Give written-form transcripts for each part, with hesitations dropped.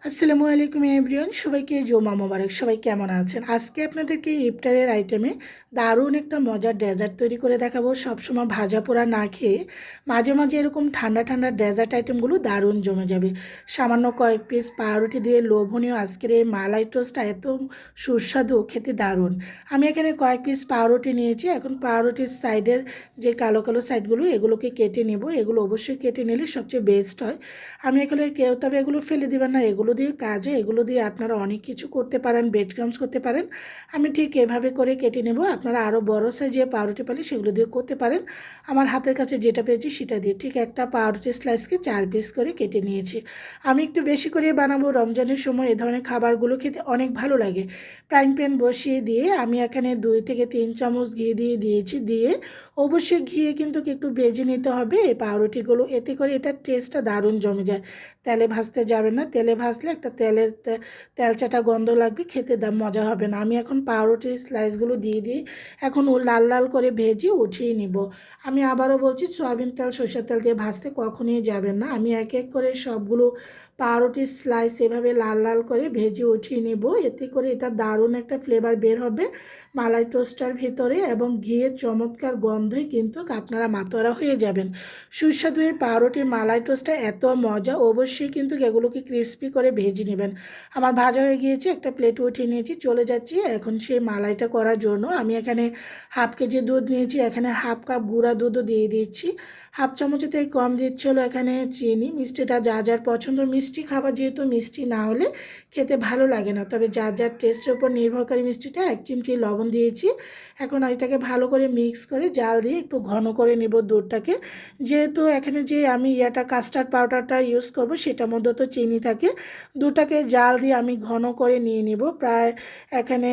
আসসালামু আলাইকুম এভরিওয়ান, সবাইকে জুমা মোবারক। সবাই কেমন আছেন? আজকে আপনাদেরকে ইফতারের আইটেমে দারুণ একটা মজার ডেজার্ট তৈরি করে দেখাবো। সবসময় ভাজা পোড়া না খেয়ে মাঝে মাঝে এরকম ঠান্ডা ঠান্ডা ডেজার্ট আইটেমগুলো দারুণ জমে যাবে। সামান্য কয়েক পিস পাউরুটি দিয়ে লোভনীয় আজকের এই মালাই টোস্টটা এত সুস্বাদু, খেতে দারুণ। আমি এখানে কয়েক পিস পাউরুটি নিয়েছি। এখন পাউরুটির সাইডের যে কালো কালো সাইডগুলো এগুলোকে কেটে নেব। এগুলো অবশ্যই কেটে নিলে সবচেয়ে বেস্ট হয়। আমি এখানে কেউ তবে এগুলো ফেলে দেবেন না, এগুলো দিয়ে কাজে, এগুলো দিয়ে আপনারা অনেক কিছু করতে পারেন, ব্রেড ক্রামস করতে পারেন। আমি ঠিক এভাবে করে কেটে নেব। আপনারা আরও বড় সাইজে পাউরুটি পেলে সেগুলো দিয়ে করতে পারেন। আমার হাতের কাছে যেটা পেয়েছি সেটা দিয়ে ঠিক একটা পাউরুটি স্লাইসকে 4 পিস করে কেটে নিয়েছি। আমি একটু বেশি করে বানাবো, রমজানের সময় এ ধরনের খাবারগুলো খেতে অনেক ভালো লাগে। ফ্রাইং প্যান বসিয়ে দিয়ে আমি এখানে 2 থেকে 3 চামচ ঘি দিয়ে দিয়েছি। দিয়ে অবশ্যই ঘিয়ে কিন্তু একটু ভেজে নিতে হবে এই পাউরুটিগুলো, এতে করে এটার টেস্টটা দারুণ জমে যায়। তেলে ভাজতে যাবেন না, তেলে ভাজলে একটা তেলচাটা গন্ধ লাগবে, খেতে মজা হবে না। আমি এখন পাউরুটির স্লাইসগুলো দিয়ে দিই। এখন ও লাল লাল করে ভেজে উঠিয়ে নিব। আমি আবারও বলছি, সয়াবিন তেল সরষের তেল দিয়ে ভাজতে কখনোই যাবেন না। আমি এক এক করে সবগুলো পাউরুটির স্লাইস এভাবে লাল লাল করে ভেজে উঠিয়ে নেব। এতে করে এটা দারুণ একটা ফ্লেভার বের হবে মালাই টোস্টার ভিতরে, এবং ঘিয়ের চমৎকার গন্ধই কিন্তু আপনারা মাতোয়ারা হয়ে যাবেন। সুস্বাদু এই পাউরুটির মালাই টোস্টটা এত মজা, অবশ্যই কিন্তু এগুলোকে ক্রিস্পি করে ভেজে নেবেন। আমার ভাজা হয়ে গিয়েছে, একটা প্লেটে উঠিয়ে নিয়েছি। চলে যাচ্ছি এখন সেই মালাইটা করার জন্য। আমি এখানে হাফ কেজি দুধ নিয়েছি, এখানে হাফ কাপ গুঁড়া দুধও দিয়ে দিচ্ছি। হাফ চামচের থেকে কম দিচ্ছি হলো এখানে চিনি। মিষ্টিটা যার যার পছন্দ, মিষ্টি খাবার যেহেতু মিষ্টি না হলে খেতে ভালো লাগে না, তবে যার যার টেস্টের উপর নির্ভরকারী মিষ্টিটা। 1 চিমটি লবণ দিয়েছি। এখন এটাকে ভালো করে মিক্স করে জাল দিয়ে একটু ঘন করে নেব দুধটাকে। যেহেতু এখানে যে আমি কাস্টার্ড পাউডারটা ইউজ করব সেটার মধ্যে তো চিনি থাকে। দুধটাকে জাল দিয়ে আমি ঘন করে নিয়ে নিব। প্রায় এখানে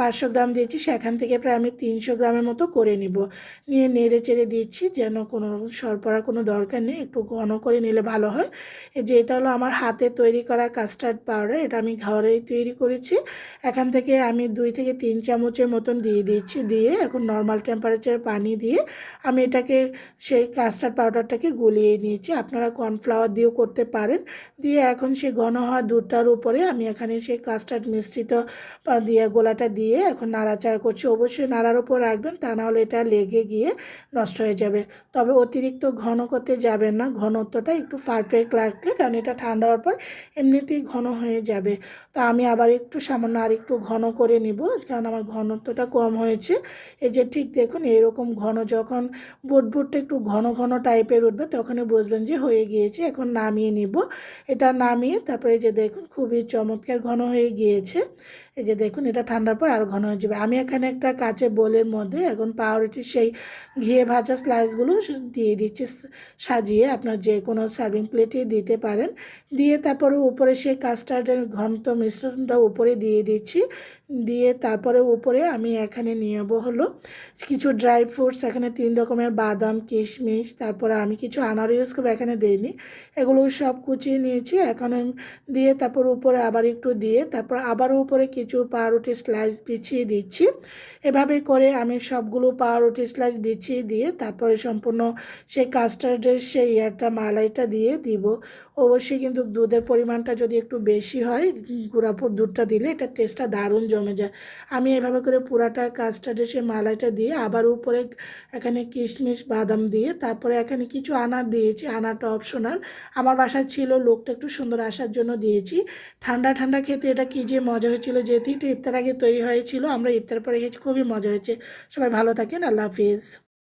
500 গ্রাম দিয়েছি, সেখান থেকে প্রায় আমি 300 গ্রামের মতো করে নিব। নিয়ে নেড়ে চেড়ে দিচ্ছি, যেন কোনো রকম সরপড়া কোনো দরকার নেই, একটু ঘন করে নিলে ভালো হয়। এই যে এটা হলো আমার হাতে তৈরি করা কাস্টার্ড পাউডার, এটা আমি ঘরেই তৈরি করেছি। এখান থেকে আমি 2 থেকে 3 চামচের মতন দিয়ে দিচ্ছি। দিয়ে এখন নর্মাল টেম্পারেচার পানি দিয়ে আমি এটাকে সেই কাস্টার্ড পাউডারটাকে গুলিয়ে নিয়েছি। আপনারা কর্নফ্লাওয়ার দিয়েও করতে পারেন। দিয়ে এখন সেই ঘন হওয়া দুধটার উপরে আমি এখানে সেই কাস্টার্ড মিশ্রিত দিয়ে গোলাটা দিয়ে এখন নাড়াচাড়া করছি। অবশ্যই নাড়ার উপর রাখবেন, তা নাহলে এটা লেগে গিয়ে নষ্ট হয়ে যাবে। তবে অতিরিক্ত ঘন করতে যাবেন না, ঘনত্বটা একটু পারফেক্ট লাগলে, কারণ এটা ঠান্ডা হওয়ার পর এমনিতেই ঘন হয়ে যাবে। তা আমি আবার একটু সামান্য আর একটু ঘন করে নিব, কারণ আমার ঘনত্বটা কম হয়েছে। এই যে ঠিক দেখুন, এরকম ঘন যখন বুটবুটটা একটু ঘন ঘন টাইপের উঠবে তখনই বুঝবেন যে হয়ে গিয়েছে। এখন নামিয়ে নিব। এটা নামিয়ে তারপরে যে দেখুন খুবই চমৎকার ঘন হয়ে গিয়েছে। এই যে দেখুন, এটা ঠান্ডার পর আরও ঘন হয়ে যাবে। আমি এখানে একটা কাচের বোলের মধ্যে এখন পাউরুটির সেই ঘিয়ে ভাজা স্লাইসগুলো দিয়ে দিচ্ছি সাজিয়ে। আপনার যে কোনো সার্ভিং প্লেটে দিতে পারেন। দিয়ে তারপরে উপরে সেই কাস্টার্ডের ঘনত্ব মিশ্রণটা উপরে দিয়ে দিচ্ছি। দিয়ে তারপরে উপরে আমি এখানে নিয়ে নেবো হলো কিছু ড্রাই ফ্রুটস। এখানে 3 রকমের বাদাম, কিশমিশ, তারপরে আমি কিছু আনার ইউজ করবো, এখানে দিইনি। এগুলো সব কুচিয়ে নিয়েছি। এখন দিয়ে তারপর উপরে আবার একটু দিয়ে তারপর আবারও উপরে কিছু পাউরুটি স্লাইস বিছিয়ে দিচ্ছি। এভাবে করে আমি সবগুলো পাউরুটি স্লাইস বিছিয়ে দিয়ে তারপরে সম্পূর্ণ সেই কাস্টার্ডের সেই মালাইটা দিয়ে দিব। অবশ্যই কিন্তু দুধের পরিমাণটা যদি একটু বেশি হয়, গুঁড়াপুর দুধটা দিলে এটার টেস্টটা দারুণ জমে যায়। আমি এভাবে করে পুরাটা কাস্টার্ডের সেই মালাইটা দিয়ে আবার উপরে এখানে কিশমিশ বাদাম দিয়ে তারপরে এখানে কিছু আনার দিয়েছি। আনারটা অপশনাল, আমার বাসায় ছিল, লোকটা একটু সুন্দর আসার জন্য দিয়েছি। ঠান্ডা ঠান্ডা খেতে এটা কী যে মজা হয়েছিল, যেহেতু এটা ইফতার আগে তৈরি হয়েছিল, আমরা ইফতার পরে খেয়েছি, খুবই মজা হয়েছে। সবাই ভালো থাকেন, আল্লাহ হাফিজ।